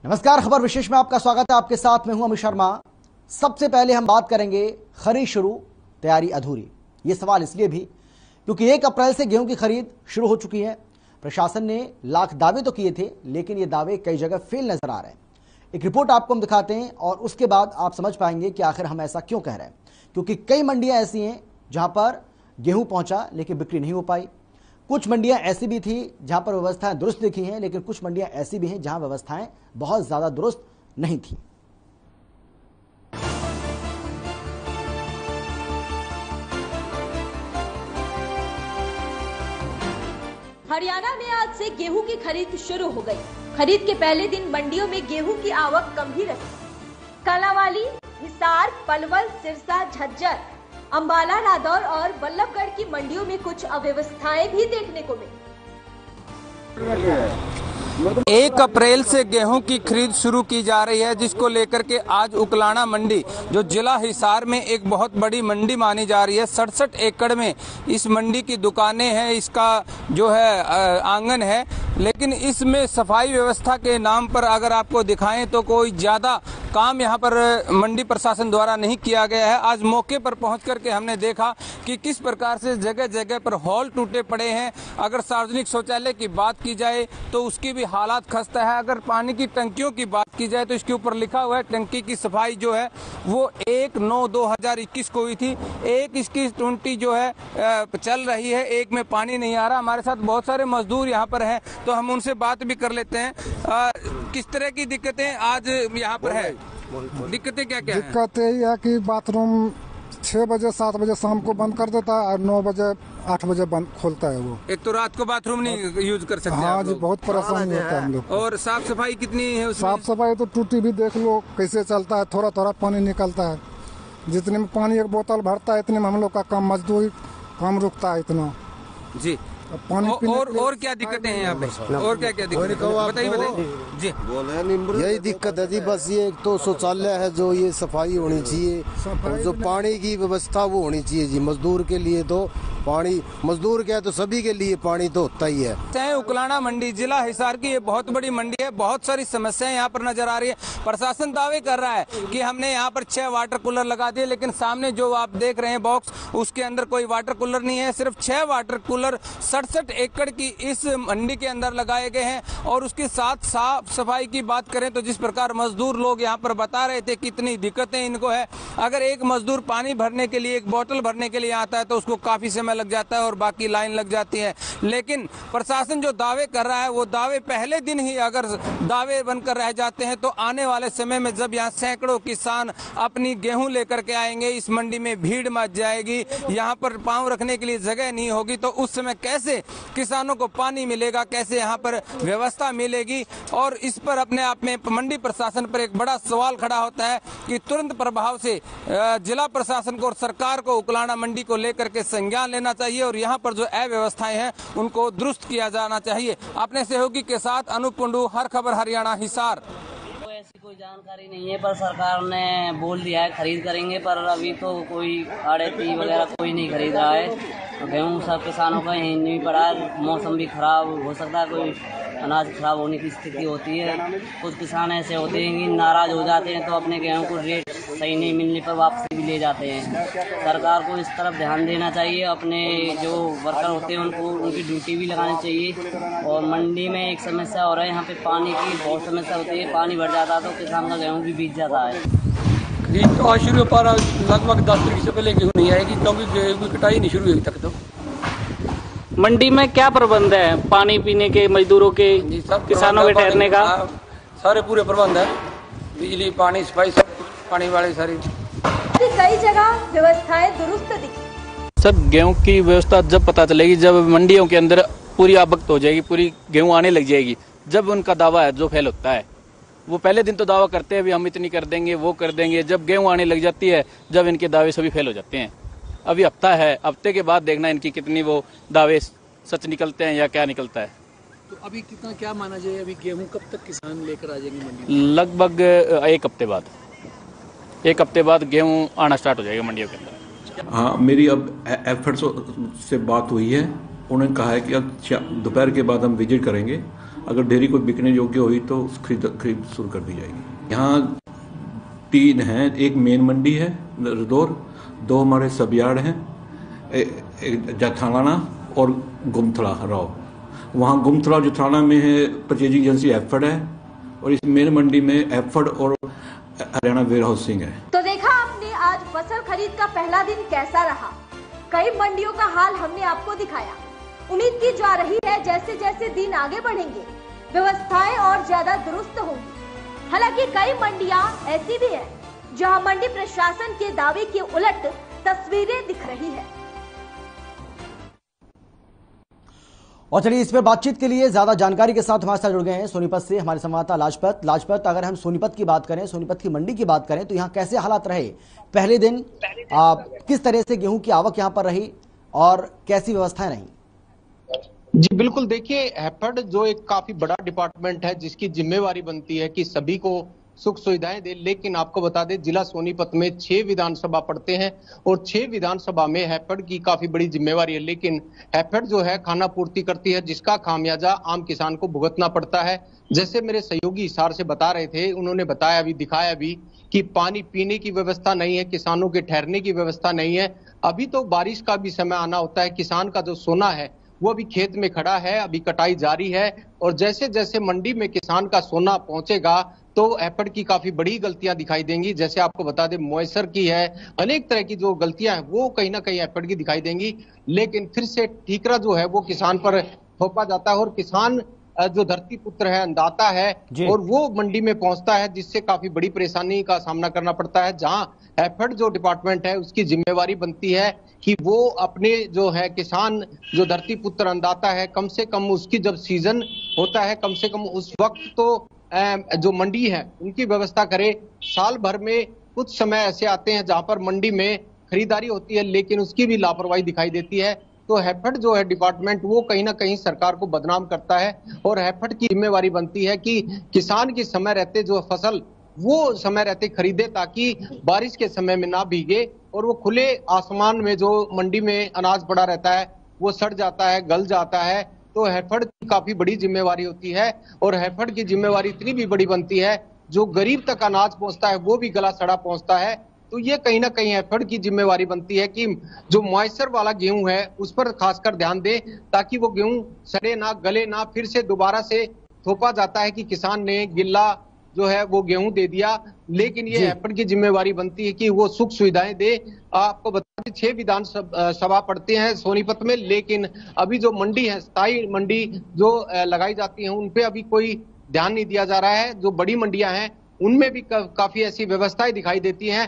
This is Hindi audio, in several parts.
नमस्कार, खबर विशेष में आपका स्वागत है। आपके साथ में हूं अमित शर्मा। सबसे पहले हम बात करेंगे खरीद शुरू, तैयारी अधूरी। ये सवाल इसलिए भी क्योंकि 1 अप्रैल से गेहूं की खरीद शुरू हो चुकी है। प्रशासन ने लाख दावे तो किए थे, लेकिन ये दावे कई जगह फेल नजर आ रहे हैं। एक रिपोर्ट आपको हम दिखाते हैं और उसके बाद आप समझ पाएंगे कि आखिर हम ऐसा क्यों कह रहे हैं। क्योंकि कई मंडियां ऐसी हैं जहां पर गेहूं पहुंचा लेकिन बिक्री नहीं हो पाई। कुछ मंडियां ऐसी भी थी जहां पर व्यवस्थाएं दुरुस्त दिखी हैं, लेकिन कुछ मंडियां ऐसी भी हैं जहां व्यवस्थाएं बहुत ज्यादा दुरुस्त नहीं थी। हरियाणा में आज से गेहूं की खरीद शुरू हो गई। खरीद के पहले दिन मंडियों में गेहूं की आवक कम ही रही। कालांवाली, हिसार, पलवल, सिरसा, झज्जर, अंबाला, रादौर और बल्लभगढ़ की मंडियों में कुछ अव्यवस्थाएं भी देखने को मिली। 1 अप्रैल से गेहूं की खरीद शुरू की जा रही है, जिसको लेकर के आज उकलाना मंडी जो जिला हिसार में एक बहुत बड़ी मंडी मानी जा रही है। 67 एकड़ में इस मंडी की दुकानें हैं, इसका जो है आंगन है, लेकिन इसमें सफाई व्यवस्था के नाम पर अगर आपको दिखाएं तो कोई ज्यादा काम यहाँ पर मंडी प्रशासन द्वारा नहीं किया गया है। आज मौके पर पहुंच करके हमने देखा कि किस प्रकार से जगह जगह पर हॉल टूटे पड़े हैं। अगर सार्वजनिक शौचालय की बात की जाए तो उसकी भी हालात खस्ता है। अगर पानी की टंकियों की बात की जाए तो इसके ऊपर लिखा हुआ है टंकी की सफाई जो है वो 1/9/2021 को हुई थी। एक इसकी 20 जो है चल रही है, एक में पानी नहीं आ रहा। हमारे साथ बहुत सारे मजदूर यहाँ पर हैं, तो हम उनसे बात भी कर लेते हैं। किस तरह की दिक्कतें आज यहाँ पर है? दिक्कतें क्या क्या हैं? दिक्कत यही है कि बाथरूम 6 बजे 7 बजे शाम को बंद कर देता है और 9 बजे 8 बजे बंद खोलता है वो। एक तो रात को बाथरूम नहीं यूज कर सकते। हाँ जी, बहुत परेशानी होता है हम लोग। और साफ सफाई कितनी है उसमें? साफ सफाई तो टूटी भी देख लो कैसे चलता है, थोड़ा थोड़ा पानी निकलता है। जितने में पानी एक बोतल भरता है इतने में हम लोग का काम मजदूरी काम रुकता है इतना जी। पानी और क्या दिक्कतें हैं यहाँ पे? और क्या क्या दिक्कत बताइए जी। यही दिक्कत है जी, बस ये एक तो शौचालय है जो ये सफाई होनी चाहिए, और जो पानी की व्यवस्था वो होनी चाहिए जी। मजदूर के लिए तो पानी, मजदूर क्या है तो सभी के लिए पानी तो होता ही है। उकलाना मंडी जिला हिसार की ये बहुत बड़ी मंडी है। बहुत सारी समस्याएं यहाँ पर नजर आ रही है। प्रशासन दावे कर रहा है कि हमने यहाँ पर 6 वाटर कूलर लगा दिए, लेकिन सामने जो आप देख रहे हैं बॉक्स, उसके अंदर कोई वाटर कूलर नहीं है। सिर्फ 6 वाटर कूलर 67 एकड़ की इस मंडी के अंदर लगाए गए हैं। और उसके साथ साफ सफाई की बात करें तो जिस प्रकार मजदूर लोग यहाँ पर बता रहे थे कितनी दिक्कतें इनको है। अगर एक मजदूर पानी भरने के लिए, एक बोतल भरने के लिए आता है तो उसको काफी समय लग जाता है और बाकी लाइन लग जाती है। लेकिन प्रशासन जो दावे कर रहा है वो दावे पहले दिन ही अगर दावे बनकर रह जाते हैं तो आने वाले समय में जब यहाँ सैकड़ों किसान अपनी गेहूं लेकर के आएंगे, इस मंडी में भीड़ मच जाएगी, यहाँ पर पांव रखने के लिए जगह नहीं होगी, तो उस समय कैसे किसानों को पानी मिलेगा, कैसे यहाँ पर व्यवस्था मिलेगी? और इस पर अपने आप में मंडी प्रशासन पर एक बड़ा सवाल खड़ा होता है कि तुरंत प्रभाव से जिला प्रशासन को और सरकार को उकलाना मंडी को लेकर के संज्ञान लेना चाहिए और यहाँ पर जो अव्यवस्थाएं हैं उनको दुरुस्त किया जाना चाहिए। अपने सहयोगी के साथ अनूप कुंडू, हर खबर हरियाणा, हिसार। ऐसी कोई जानकारी नहीं है, पर सरकार ने बोल दिया है खरीद करेंगे, पर अभी तो कोई आड़ती वगैरह कोई नहीं खरीद रहा है। तो गेहूँ सब किसानों का यहीं नहीं पड़ा है। मौसम भी खराब हो सकता है, कोई अनाज खराब होने की स्थिति होती है। कुछ किसान ऐसे होते हैं कि नाराज हो जाते हैं तो अपने गेहूँ को रेट सही नहीं मिलने पर वापसी भी ले जाते हैं। सरकार को इस तरफ ध्यान देना चाहिए। अपने जो वर्कर होते हैं उनको उनकी ड्यूटी भी लगानी चाहिए। और मंडी में एक समस्या हो रहा है, यहाँ पे पानी की बहुत समस्या होती है। पानी भर जाता है तो किसान का गेहूँ भी बीत जाता है। खरीद तो आज शुरू हो पा रहा, लगभग 10 तारीख से पहले गेहूँ नहीं आएगी क्योंकि गेहूँ की कटाई नहीं शुरू हुई तक। तो मंडी में क्या प्रबंध है? पानी पीने के, मजदूरों के, किसानों के ठहरने का? सारे पूरे प्रबंध है, बिजली, पानी, सफाई, सब पानी वाले सारी। कई जगह व्यवस्थाएं दुरुस्त दिखी। सर, गेहूं की व्यवस्था जब पता चलेगी, जब मंडियों के अंदर पूरी आवक हो जाएगी, पूरी गेहूं आने लग जाएगी, जब उनका दावा है जो फेल होता है। वो पहले दिन तो दावा करते हैं भी हम इतनी कर देंगे, वो कर देंगे। जब गेहूं आने लग जाती है, जब इनके दावे सभी फेल हो जाते हैं। अभी हफ्ता है, हफ्ते के बाद देखना इनकी कितनी वो दावे सच निकलते हैं या क्या निकलता है। तो अभी कितना क्या माना जाए, अभी गेहूं कब तक किसान लेकर आ जाएंगे मंडी? लगभग 1 हफ्ते बाद। 1 हफ्ते बाद गेहूं आना स्टार्ट हो जाएगा मंडियों के अंदर। हाँ, मेरी अब एफर्ट्स से बात हुई है। उन्होंने कहा है कि अब दोपहर के बाद हम विजिट करेंगे अगर डेयरी को बिकने योग्य हुई तो खरीद शुरू कर दी जाएगी। यहाँ 3 हैं, एक मेन मंडी है रदौर, 2 हमारे सब यार्ड हैं, जथालाना और गुमथड़ा राव। वहाँ गुमथड़ा जथालाना में है परचेजिंग एजेंसी एफर्ड है और इस मेन मंडी में एफर्ड और हरियाणा वेयर हाउसिंग है। तो देखा आपने आज फसल खरीद का पहला दिन कैसा रहा। कई मंडियों का हाल हमने आपको दिखाया। उम्मीद की जा रही है जैसे जैसे दिन आगे बढ़ेंगे व्यवस्थाएं और ज्यादा दुरुस्त होंगी। हालांकि कई मंडियां ऐसी भी है जहां मंडी प्रशासन के दावे के उलट तस्वीरें दिख रही है। और चलिए इस पर बातचीत के लिए ज्यादा जानकारी के साथ हमारे साथ जुड़ गए हैं सोनीपत से हमारे संवाददाता लाजपत। अगर हम सोनीपत की बात करें, सोनीपत की मंडी की बात करें तो यहाँ कैसे हालात रहे पहले दिन, किस तरह से गेहूं की आवक यहाँ पर रही और कैसी व्यवस्थाएं रही? जी बिल्कुल, देखिए हैफेड जो एक काफी बड़ा डिपार्टमेंट है जिसकी जिम्मेवारी बनती है कि सभी को सुख सुविधाएं दे, लेकिन आपको बता दें जिला सोनीपत में 6 विधानसभा पड़ते हैं और 6 विधानसभा में हैफेड की काफी बड़ी जिम्मेवारी है। लेकिन हैफेड जो है खाना पूर्ति करती है जिसका खामियाजा आम किसान को भुगतना पड़ता है। जैसे मेरे सहयोगी हिसार से बता रहे थे, उन्होंने बताया भी, दिखाया भी कि पानी पीने की व्यवस्था नहीं है, किसानों के ठहरने की व्यवस्था नहीं है। अभी तो बारिश का भी समय आना होता है, किसान का जो सोना है वो अभी खेत में खड़ा है, अभी कटाई जारी है और जैसे जैसे मंडी में किसान का सोना पहुंचेगा तो हैफेड की काफी बड़ी गलतियां दिखाई देंगी। जैसे आपको बता दें मॉइस्चर की है, अनेक तरह की जो गलतियां हैं वो कहीं ना कहीं हैफेड की दिखाई देंगी। लेकिन फिर से ठीकरा जो है वो किसान पर थोपा जाता है और किसान जो धरती पुत्र है, अन्नदाता है और वो मंडी में पहुंचता है जिससे काफी बड़ी परेशानी का सामना करना पड़ता है। जहां हैफेड जो डिपार्टमेंट है उसकी जिम्मेवारी बनती है कि वो अपने जो है किसान जो धरती पुत्र अन्नदाता है, कम से कम उसकी जब सीजन होता है कम से कम उस वक्त तो जो मंडी है उनकी व्यवस्था करे। साल भर में कुछ समय ऐसे आते हैं जहां पर मंडी में खरीदारी होती है लेकिन उसकी भी लापरवाही दिखाई देती है। तो हैफेड जो है डिपार्टमेंट वो कहीं ना कहीं सरकार को बदनाम करता है और हैफेड की जिम्मेवारी बनती है कि किसान की समय रहते जो फसल वो समय रहते खरीदे ताकि बारिश के समय में ना भीगे और वो खुले आसमान में जो मंडी में अनाज पड़ा रहता है वो सड़ जाता है, गल जाता है। तो हैफेड की काफी बड़ी जिम्मेवारी होती है और हैफेड की जिम्मेवारी इतनी भी बड़ी बनती है जो गरीब तक अनाज पहुंचता है वो भी गला सड़ा पहुंचता है। तो ये कहीं ना कहीं हैफेड की जिम्मेवारी बनती है कि जो मॉइस्चर वाला गेहूं है उस पर खासकर ध्यान दे ताकि वो गेहूं सड़े ना, गले ना, फिर से दोबारा से थोपा जाता है कि किसान ने गिल्ला जो है वो गेहूं दे दिया। लेकिन ये हैफेड की जिम्मेवारी बनती है कि वो सुख सुविधाएं दे। आपको बता दें 6 विधानसभा पड़ते हैं सोनीपत में, लेकिन अभी जो मंडी है, स्थायी मंडी जो लगाई जाती है उन पे अभी कोई ध्यान नहीं दिया जा रहा है। जो बड़ी मंडियां हैं उनमें भी काफी ऐसी व्यवस्थाएं दिखाई देती हैं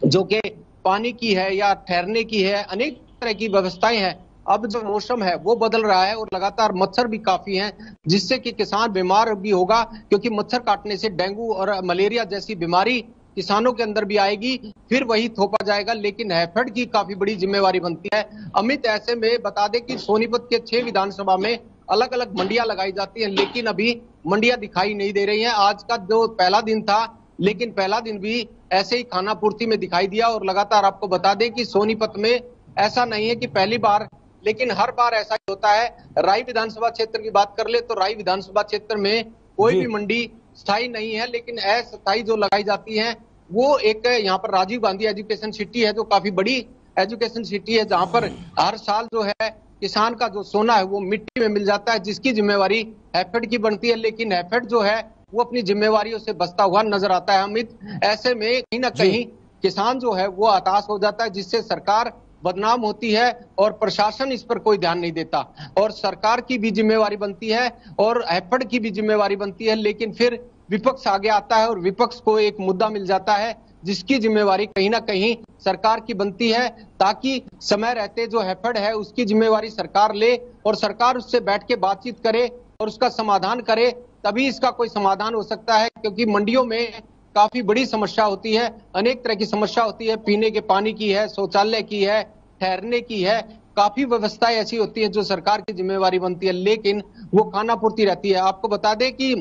जो कि पानी की है या ठहरने की है, अनेक तरह की व्यवस्थाएं हैं। अब जो मौसम है वो बदल रहा है और लगातार मच्छर भी काफी हैं जिससे कि किसान बीमार भी होगा क्योंकि मच्छर काटने से डेंगू और मलेरिया जैसी बीमारी किसानों के अंदर भी आएगी, फिर वही थोपा जाएगा। लेकिन हैफेड की काफी बड़ी जिम्मेवारी बनती है। अमित, ऐसे में बता दें कि सोनीपत के 6 विधानसभा में अलग अलग मंडियां लगाई जाती हैं लेकिन अभी मंडियां दिखाई नहीं दे रही हैं। आज का जो पहला दिन था लेकिन पहला दिन भी ऐसे ही खाना पूर्ति में दिखाई दिया और लगातार आपको बता दें कि सोनीपत में ऐसा नहीं है कि पहली बार, लेकिन हर बार ऐसा ही होता है। राई विधानसभा क्षेत्र की बात कर ले तो राई विधानसभा क्षेत्र में कोई भी मंडी स्थायी नहीं है लेकिन अस्थायी जो लगाई जाती है वो एक यहाँ पर राजीव गांधी एजुकेशन सिटी है जो काफी बड़ी एजुकेशन सिटी है जहाँ पर हर साल जो है किसान का जो सोना है वो मिट्टी में मिल जाता है जिसकी जिम्मेवारी हैफेड की बनती है। लेकिन हैफेड जो है वो अपनी जिम्मेवारियों से बचता हुआ नजर आता है। अमित, ऐसे में कहीं ना कहीं किसान जो है वो हताश हो जाता है जिससे सरकार बदनाम होती है और प्रशासन इस पर कोई ध्यान नहीं देता और सरकार की भी जिम्मेवारी बनती है और हैफेड की भी जिम्मेवारी बनती है। लेकिन फिर विपक्ष आगे आता है और विपक्ष को एक मुद्दा मिल जाता है जिसकी जिम्मेवारी कहीं ना कहीं सरकार की बनती है ताकि समय रहते जो हैफेड है उसकी जिम्मेवारी सरकार ले और सरकार उससे बैठ के बातचीत करे और उसका समाधान करे, तभी इसका कोई समाधान हो सकता है। क्योंकि मंडियों में काफी बड़ी समस्या होती है, अनेक तरह की समस्या होती है, पीने के पानी की है, शौचालय की है, ठहरने की है, काफी व्यवस्थाएं ऐसी होती है जो सरकार की जिम्मेवारी बनती है लेकिन वो खाना पूर्ति रहती है। आपको बता दें कि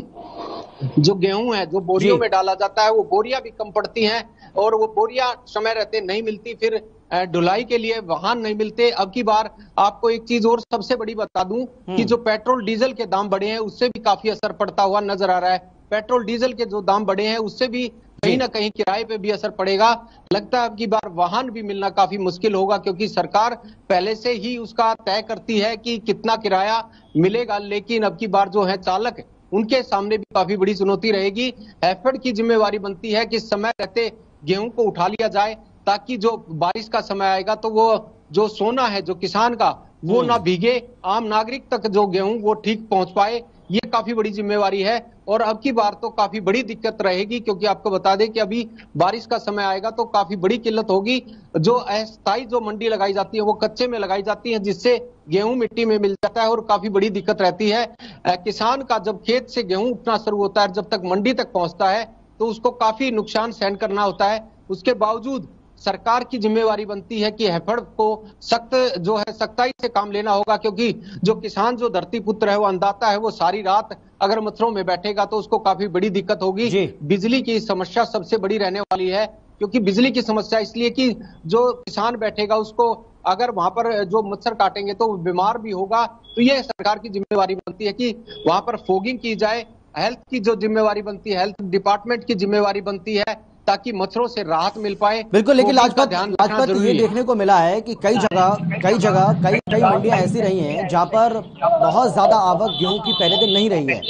जो गेहूं है जो बोरियों में डाला जाता है वो बोरियां भी कम पड़ती हैं और वो बोरियां समय रहते नहीं मिलती, फिर ढुलाई के लिए वाहन नहीं मिलते। अब की बार आपको एक चीज और सबसे बड़ी बता दूं कि जो पेट्रोल डीजल के दाम बढ़े हैं उससे भी काफी असर पड़ता हुआ नजर आ रहा है। पेट्रोल डीजल के जो दाम बढ़े हैं उससे भी कहीं ना कहीं किराए पे भी असर पड़ेगा। लगता है अब की बार वाहन भी मिलना काफी मुश्किल होगा, क्योंकि सरकार पहले से ही उसका तय करती है कि कितना किराया मिलेगा, लेकिन अब की बार जो है चालक उनके सामने भी काफी बड़ी चुनौती रहेगी। हैफेड की जिम्मेवारी बनती है कि समय रहते गेहूं को उठा लिया जाए, ताकि जो बारिश का समय आएगा तो वो जो सोना है जो किसान का वो ना भीगे, आम नागरिक तक जो गेहूं वो ठीक पहुंच पाए। ये काफी बड़ी जिम्मेवारी है और अब की बार तो काफी बड़ी दिक्कत रहेगी, क्योंकि आपको बता दें कि अभी बारिश का समय आएगा तो काफी बड़ी किल्लत होगी। जो अस्थायी जो मंडी लगाई जाती है वो कच्चे में लगाई जाती है, जिससे गेहूं मिट्टी में मिल जाता है और काफी बड़ी दिक्कत रहती है। किसान का जब खेत से गेहूं उठना शुरू होता है, जब तक मंडी तक पहुंचता है तो उसको काफी नुकसान सहन करना होता है। उसके बावजूद सरकार की जिम्मेवारी बनती है कि हैफेड को सख्ताई से काम लेना होगा, क्योंकि जो किसान जो धरती पुत्र है वो अन्नदाता है, वो सारी रात अगर मच्छरों में बैठेगा तो उसको काफी बड़ी दिक्कत होगी। बिजली की समस्या सबसे बड़ी रहने वाली है, क्योंकि बिजली की समस्या इसलिए कि जो किसान बैठेगा उसको अगर वहां पर जो मच्छर काटेंगे तो वो बीमार भी होगा। तो ये सरकार की जिम्मेवारी बनती है कि वहां पर फोगिंग की जाए। हेल्थ की जो जिम्मेवारी बनती है, हेल्थ डिपार्टमेंट की जिम्मेवारी बनती है ताकि मच्छरों से राहत मिल पाए। बिल्कुल, लेकिन लाजपत ये देखने को मिला है कि कई मंडियां ऐसी रही हैं जहां पर बहुत ज्यादा आवक गेहूं की पहले दिन नहीं रही है।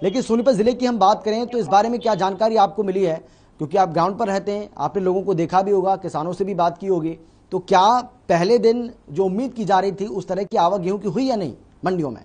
लेकिन सोनीपत जिले की हम बात करें तो इस बारे में क्या जानकारी आपको मिली है, क्योंकि आप ग्राउंड पर रहते हैं, आपने लोगों को देखा भी होगा, किसानों से भी बात की होगी, तो क्या पहले दिन जो उम्मीद की जा रही थी उस तरह की आवक गेहूं की हुई या नहीं मंडियों में?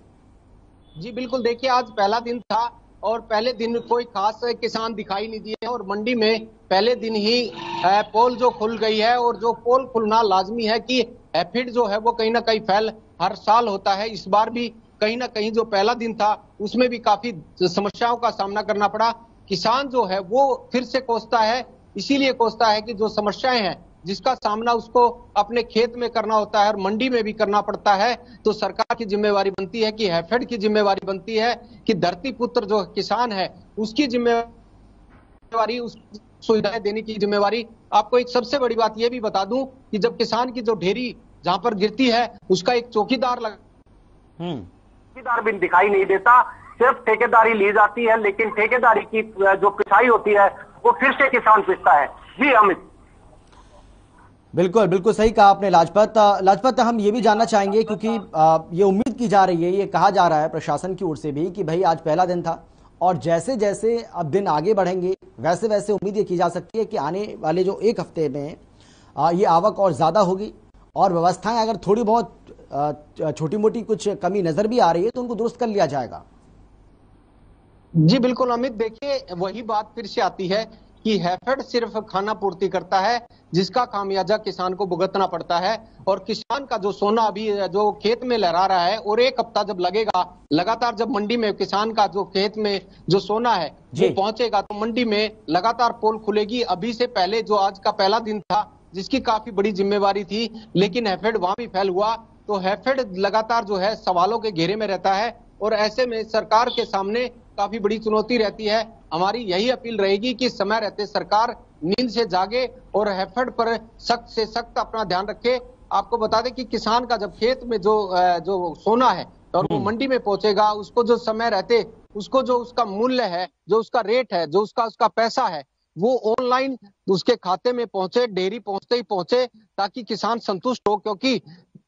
जी बिल्कुल, देखिए आज पहला दिन था और पहले दिन कोई खास किसान दिखाई नहीं दिए और मंडी में पहले दिन ही पोल जो खुल गई है, और जो पोल खुलना लाजमी है कि हैफेड जो है वो कहीं ना कहीं फैल हर साल होता है। इस बार भी कहीं ना कहीं जो पहला दिन था उसमें भी काफी समस्याओं का सामना करना पड़ा। किसान जो है वो फिर से कोसता है, इसीलिए कोसता है कि जो समस्याएं हैं जिसका सामना उसको अपने खेत में करना होता है और मंडी में भी करना पड़ता है, तो सरकार की जिम्मेवारी बनती है कि हैफेड की जिम्मेवारी बनती है कि धरती पुत्र जो किसान है उसकी जिम्मेवारी, उस सुविधाएं देने की जिम्मेवारी। आपको एक सबसे बड़ी बात यह भी बता दूं कि जब किसान की जो ढेरी जहां पर गिरती है उसका एक चौकीदार भी दिखाई नहीं देता, सिर्फ ठेकेदारी ली जाती है, लेकिन ठेकेदारी की जो पिसाई होती है वो फिर से किसान पिसता है। जी अमित, बिल्कुल बिल्कुल सही कहा आपने लाजपत। हम ये भी जानना चाहेंगे, क्योंकि ये उम्मीद की जा रही है, ये कहा जा रहा है प्रशासन की ओर से भी कि भाई आज पहला दिन था और जैसे जैसे अब दिन आगे बढ़ेंगे वैसे वैसे उम्मीद ये की जा सकती है कि आने वाले जो एक हफ्ते में ये आवक और ज्यादा होगी और व्यवस्थाएं अगर थोड़ी बहुत छोटी मोटी कुछ कमी नजर भी आ रही है तो उनको दुरुस्त कर लिया जाएगा। जी बिल्कुल अमित, देखिए वही बात फिर से आती है कि हैफेड सिर्फ खाना पूर्ति करता है, जिसका खामियाजा किसान को भुगतना पड़ता है। और किसान का जो सोना अभी जो खेत में लहरा रहा है, और एक हफ्ता जब लगेगा लगातार, जब मंडी में किसान का जो खेत में जो सोना है वो पहुंचेगा तो मंडी में लगातार पोल खुलेगी। अभी से पहले जो आज का पहला दिन था जिसकी काफी बड़ी जिम्मेवारी थी, लेकिन हैफेड वहां भी फेल हुआ, तो हैफेड लगातार जो है सवालों के घेरे में रहता है और ऐसे में सरकार के सामने काफी बड़ी चुनौती रहती है। हमारी यही अपील रहेगी कि समय रहते सरकार नींद से जागे और हैफेड पर सख्त से सख्त अपना ध्यान रखे। आपको बता दें कि किसान का जब खेत में जो सोना है और वो मंडी में पहुंचेगा, उसको जो समय रहते उसको जो उसका मूल्य है, जो उसका रेट है, जो उसका पैसा है, वो ऑनलाइन उसके खाते में पहुंचे, डेयरी पहुंचते ही पहुंचे, ताकि किसान संतुष्ट हो। क्योंकि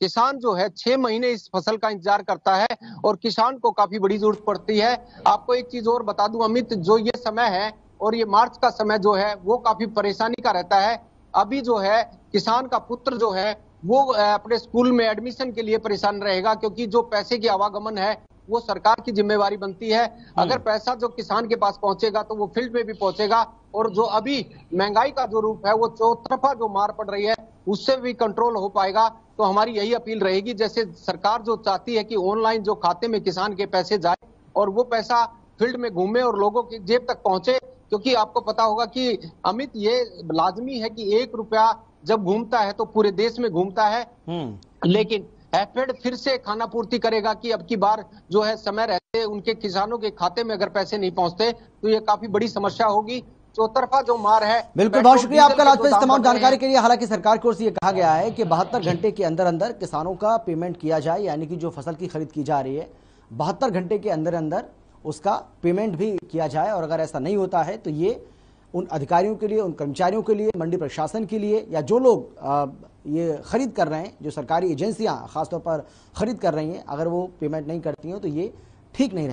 किसान जो है 6 महीने इस फसल का इंतजार करता है और किसान को काफी बड़ी जरूरत पड़ती है। आपको एक चीज और बता दूं अमित, जो ये समय है और ये मार्च का समय जो है वो काफी परेशानी का रहता है। अभी जो है किसान का पुत्र जो है वो अपने स्कूल में एडमिशन के लिए परेशान रहेगा, क्योंकि जो पैसे की आवागमन है वो सरकार की जिम्मेवारी बनती है। अगर पैसा जो किसान के पास पहुंचेगा तो वो फील्ड में भी पहुंचेगा, और जो अभी महंगाई का जो रूप है वो चौतरफा जो मार पड़ रही है उससे भी कंट्रोल हो पाएगा। तो हमारी यही अपील रहेगी, जैसे सरकार जो चाहती है कि ऑनलाइन जो खाते में किसान के पैसे जाए और वो पैसा फील्ड में घूमे और लोगों की जेब तक पहुंचे, क्योंकि आपको पता होगा कि अमित ये लाजमी है कि 1 रुपया जब घूमता है तो पूरे देश में घूमता है। लेकिन हैफेड फिर से खाना पूर्ति करेगा कि अब की बार जो है समय रहते उनके किसानों के खाते में अगर पैसे नहीं पहुंचते तो ये काफी बड़ी समस्या होगी। चौतरफा जो मार है। बिल्कुल, बहुत शुक्रिया आपका लाजपत इस तमाम जानकारी के लिए। हालांकि सरकार की ओर से ये कहा गया है कि 72 घंटे के अंदर अंदर किसानों का पेमेंट किया जाए, यानी कि जो फसल की खरीद की जा रही है 72 घंटे के अंदर अंदर उसका पेमेंट भी किया जाए। और अगर ऐसा नहीं होता है तो ये उन अधिकारियों के लिए, उन कर्मचारियों के लिए, मंडी प्रशासन के लिए, या जो लोग ये खरीद कर रहे हैं, जो सरकारी एजेंसियां खासतौर पर खरीद कर रही हैं, अगर वो पेमेंट नहीं करती हैं तो ये ठीक नहीं रहे।